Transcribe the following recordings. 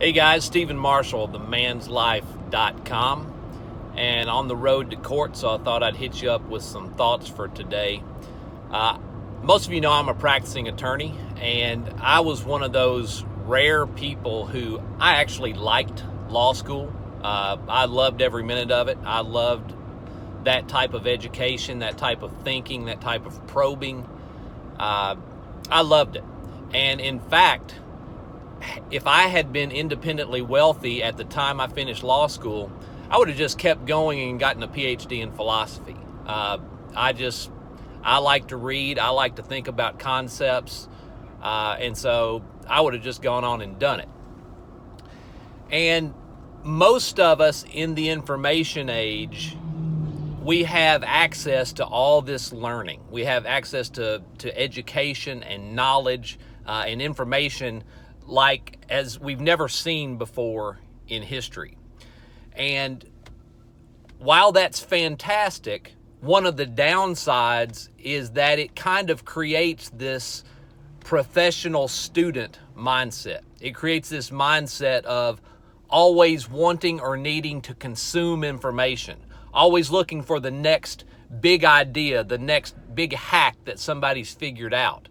Hey guys, Stephen Marshall, themanslife.com, and on the road to court, so I thought I'd hit you up with some thoughts for today. Most of you know I'm a practicing attorney, and I was one of those rare people who I actually liked law school. I loved every minute of it. I loved that type of education, that type of thinking, that type of probing. I loved it. And in fact, if I had been independently wealthy at the time I finished law school, I would have just kept going and gotten a PhD in philosophy. I like to read. I like to think about concepts. And so I would have just gone on and done it. And most of us in the information age, we have access to all this learning. We have access to education and knowledge and information like as we've never seen before in history. And while that's fantastic, one of the downsides is that it kind of creates this professional student mindset. It creates this mindset of always wanting or needing to consume information, always looking for the next big idea, the next big hack that somebody's figured out.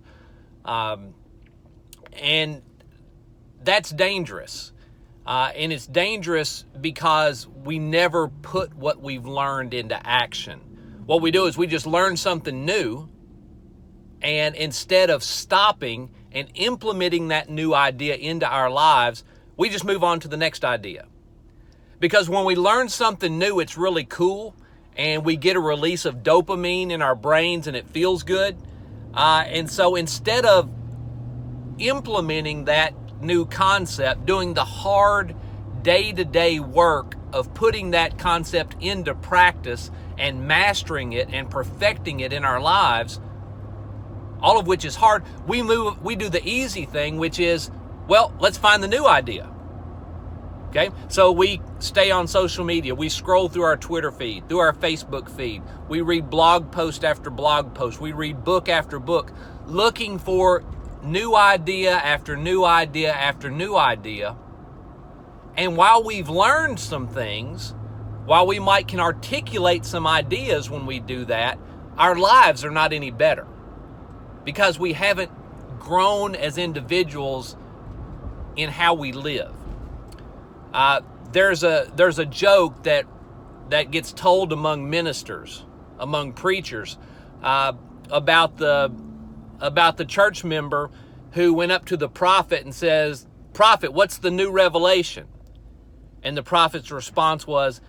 And that's dangerous. And it's dangerous because we never put what we've learned into action. What we do is we just learn something new, and instead of stopping and implementing that new idea into our lives, we just move on to the next idea. Because when we learn something new, it's really cool, and we get a release of dopamine in our brains, and it feels good. And so instead of implementing that new concept, doing the hard day-to-day work of putting that concept into practice and mastering it and perfecting it in our lives, all of which is hard, we do the easy thing, which is, well, let's find the new idea. Okay? So we stay on social media, we scroll through our Twitter feed, through our Facebook feed, we read blog post after blog post, we read book after book, looking for new idea after new idea after new idea. And while we've learned some things, while we can articulate some ideas when we do that, our lives are not any better because we haven't grown as individuals in how we live. There's a joke that gets told among ministers, among preachers, about the church member who went up to the prophet and says, "Prophet, what's the new revelation?" And the prophet's response was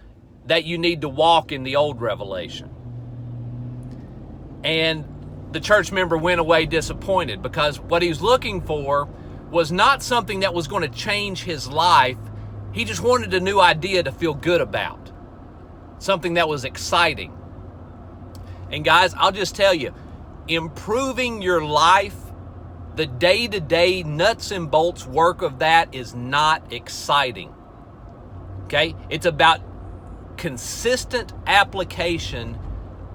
that you need to walk in the old revelation. And the church member went away disappointed because what he was looking for was not something that was going to change his life. He just wanted a new idea to feel good about, something that was exciting. And guys, I'll just tell you, improving your life, the day-to-day nuts and bolts work of that is not exciting. Okay? It's about consistent application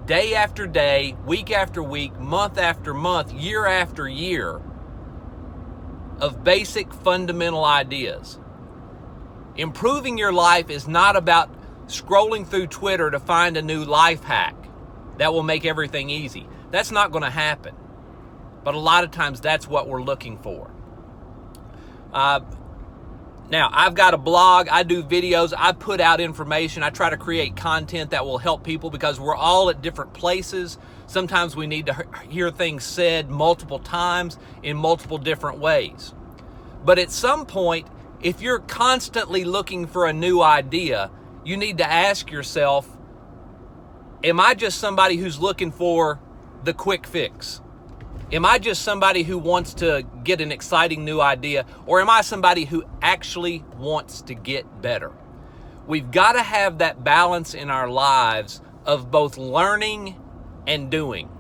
day after day, week after week, month after month, year after year of basic fundamental ideas. Improving your life is not about scrolling through Twitter to find a new life hack that will make everything easy. That's not going to happen. But a lot of times that's what we're looking for. Now, I've got a blog. I do videos. I put out information. I try to create content that will help people because we're all at different places. Sometimes we need to hear things said multiple times in multiple different ways. But at some point, if you're constantly looking for a new idea, you need to ask yourself, am I just somebody who's looking for the quick fix? Am I just somebody who wants to get an exciting new idea, or am I somebody who actually wants to get better? We've got to have that balance in our lives of both learning and doing.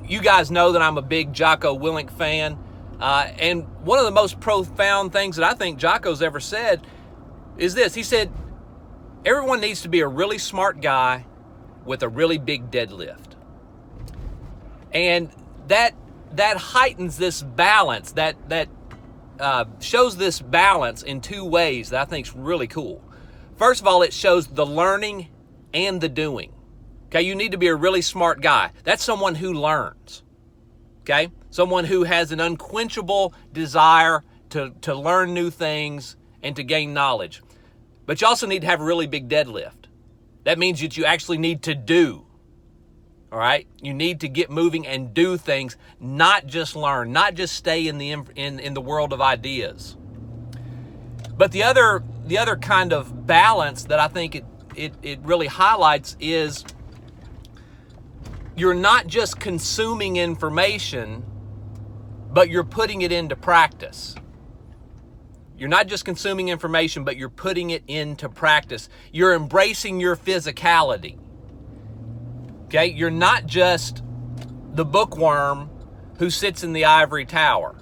You guys know that I'm a big Jocko Willink fan, and one of the most profound things that I think Jocko's ever said is this. He said, everyone needs to be a really smart guy with a really big deadlift. And that heightens this balance, that shows this balance in two ways that I think is really cool. First of all, it shows the learning and the doing. Okay, you need to be a really smart guy. That's someone who learns. Okay, someone who has an unquenchable desire to learn new things and to gain knowledge. But you also need to have a really big deadlift. That means that you actually need to do. All right, you need to get moving and do things, not just learn, not just stay in the world of ideas. But the other kind of balance that I think it really highlights is you're not just consuming information, but you're putting it into practice. You're not just consuming information, but you're putting it into practice. You're embracing your physicality. Okay, you're not just the bookworm who sits in the ivory tower.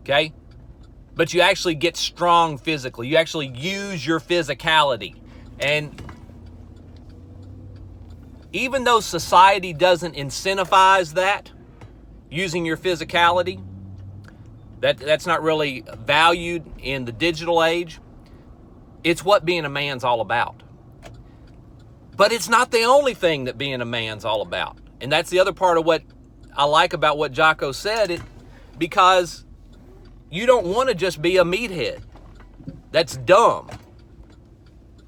Okay, but you actually get strong physically. You actually use your physicality. And even though society doesn't incentivize that, using your physicality, that's not really valued in the digital age, it's what being a man's all about. But it's not the only thing that being a man's all about. And that's the other part of what I like about what Jocko said, because you don't want to just be a meathead. That's dumb.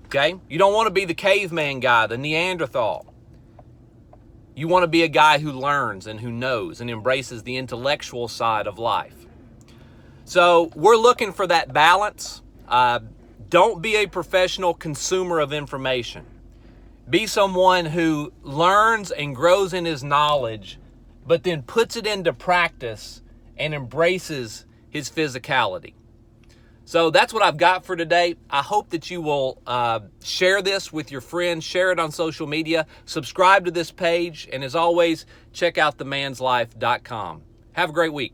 Okay? You don't want to be the caveman guy, the Neanderthal. You want to be a guy who learns and who knows and embraces the intellectual side of life. So we're looking for that balance. Don't be a professional consumer of information. Be someone who learns and grows in his knowledge, but then puts it into practice and embraces his physicality. So that's what I've got for today. I hope that you will share this with your friends, share it on social media, subscribe to this page, and as always, check out themanslife.com. Have a great week.